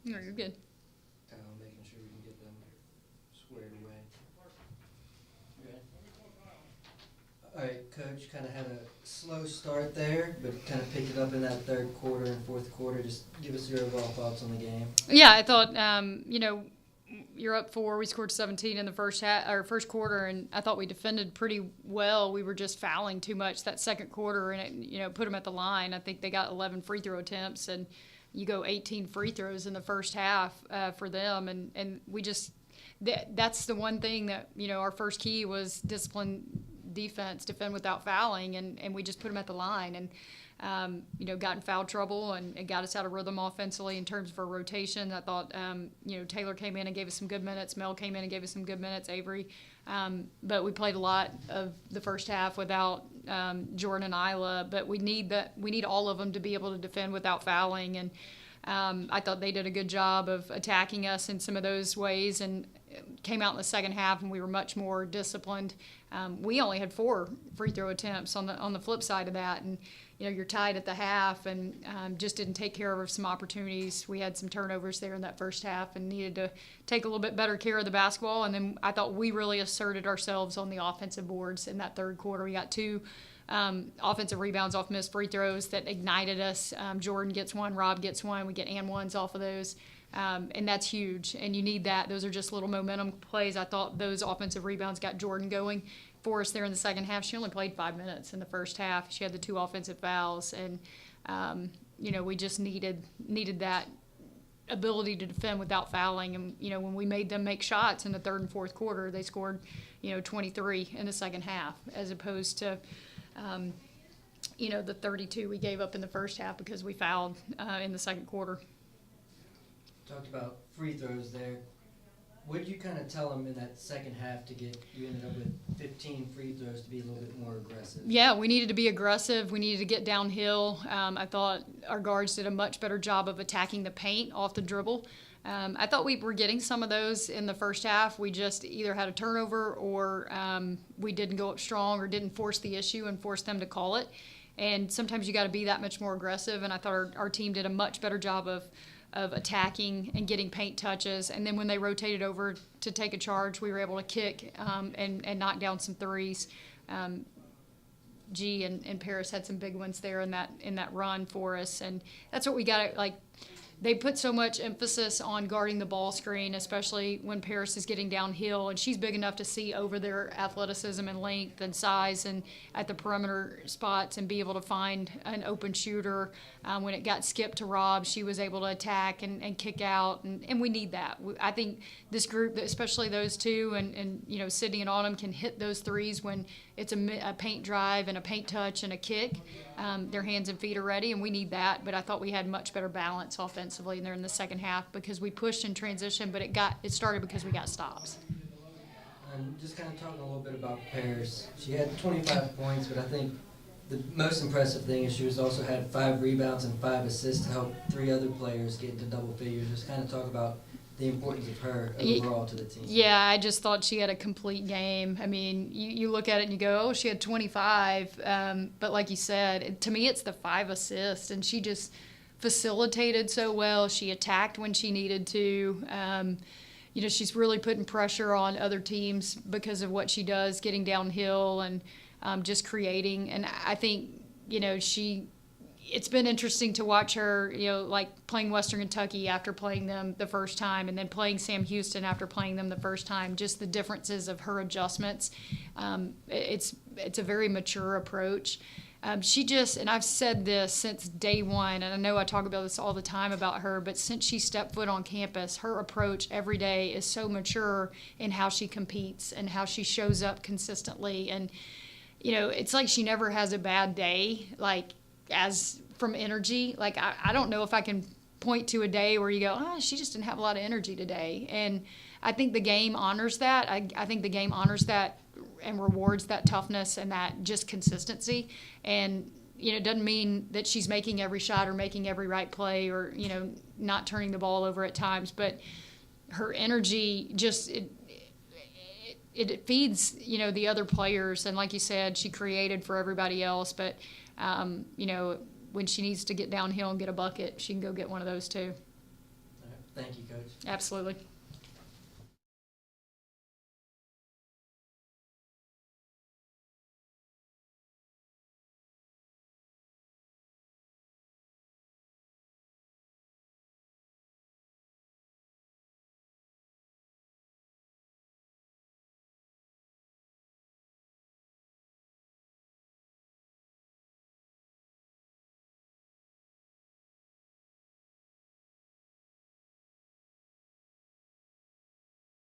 No, you're good. Making sure we can get them squared away. Okay. All right, Coach, kind of had a slow start there, but kind of picked it up in that third quarter and fourth quarter. Just give us your overall thoughts on the game. Yeah, I thought, you're up 4. We scored 17 in the first quarter, and I thought we defended pretty well. We were just fouling too much that second quarter, and it put them at the line. I think they got 11 free throw attempts, and you go 18 free throws in the first half for them, and we just that's the one thing that our first key was discipline defense, defend without fouling, and we just put them at the line, and got in foul trouble and it got us out of rhythm offensively in terms of our rotation. I thought, Taylor came in and gave us some good minutes. Mel came in and gave us some good minutes, Avery. But we played a lot of the first half without Jordan and Isla. But we need all of them to be able to defend without fouling. And I thought they did a good job of attacking us in some of those ways and came out in the second half and we were much more disciplined. We only had 4 free throw attempts on the flip side of that, and you're tied at the half and just didn't take care of some opportunities. We had some turnovers there in that first half and needed to take a little bit better care of the basketball. And then I thought we really asserted ourselves on the offensive boards in that third quarter. We got 2 offensive rebounds off missed free throws that ignited us. Jordan gets 1, Rob gets 1. We get and ones off of those. And that's huge, and you need that. Those are just little momentum plays. I thought those offensive rebounds got Jordan going for us there in the second half. She only played 5 minutes in the first half. She had the 2 offensive fouls, and we just needed that ability to defend without fouling. And when we made them make shots in the third and fourth quarter, they scored 23 in the second half, as opposed to the 32 we gave up in the first half because we fouled in the second quarter. Talked about free throws there. What did you kind of tell them in that second half to get you ended up with 15 free throws to be a little bit more aggressive? Yeah, we needed to be aggressive. We needed to get downhill. I thought our guards did a much better job of attacking the paint off the dribble. I thought we were getting some of those in the first half. We just either had a turnover or we didn't go up strong or didn't force the issue and force them to call it. And sometimes you got to be that much more aggressive, and I thought our team did a much better job of attacking and getting paint touches. And then when they rotated over to take a charge, we were able to kick and knock down some threes. G and Paris had some big ones there in that run for us. And that's what we got. They put so much emphasis on guarding the ball screen, especially when Paris is getting downhill, and she's big enough to see over their athleticism and length and size and at the perimeter spots and be able to find an open shooter. When it got skipped to Rob, she was able to attack and kick out, and we need that. I think this group, especially those 2, and Sydney and Autumn can hit those threes when it's a paint drive and a paint touch and a kick. Their hands and feet are ready, and we need that. But I thought we had much better balance offensively there in the second half because we pushed in transition, but it started because we got stops. Just kind of talking a little bit about Paris. She had 25 points, but I think the most impressive thing is she also had 5 rebounds and 5 assists to help 3 other players get into double figures. Just kind of talk about the importance of her overall to the team. Yeah, I just thought she had a complete game. I mean, you look at it and you go, oh, she had 25. But like you said, to me it's the 5 assists, and she just facilitated so well. She attacked when she needed to. She's really putting pressure on other teams because of what she does, getting downhill and just creating. And I think, it's been interesting to watch her, like playing Western Kentucky after playing them the first time and then playing Sam Houston after playing them the first time, just the differences of her adjustments. It's a very mature approach. And I've said this since day one, and I know I talk about this all the time about her, but since she stepped foot on campus, her approach every day is so mature in how she competes and how she shows up consistently. And, it's like she never has a bad day, as from energy. I don't know if I can point to a day where you go, she just didn't have a lot of energy today. And I think the game honors that. I think the game honors that and rewards that toughness and that just consistency. And, it doesn't mean that she's making every shot or making every right play or, not turning the ball over at times. But her energy just it feeds, the other players. And like you said, she created for everybody else. But, when she needs to get downhill and get a bucket, she can go get one of those too. Thank you, Coach. Absolutely.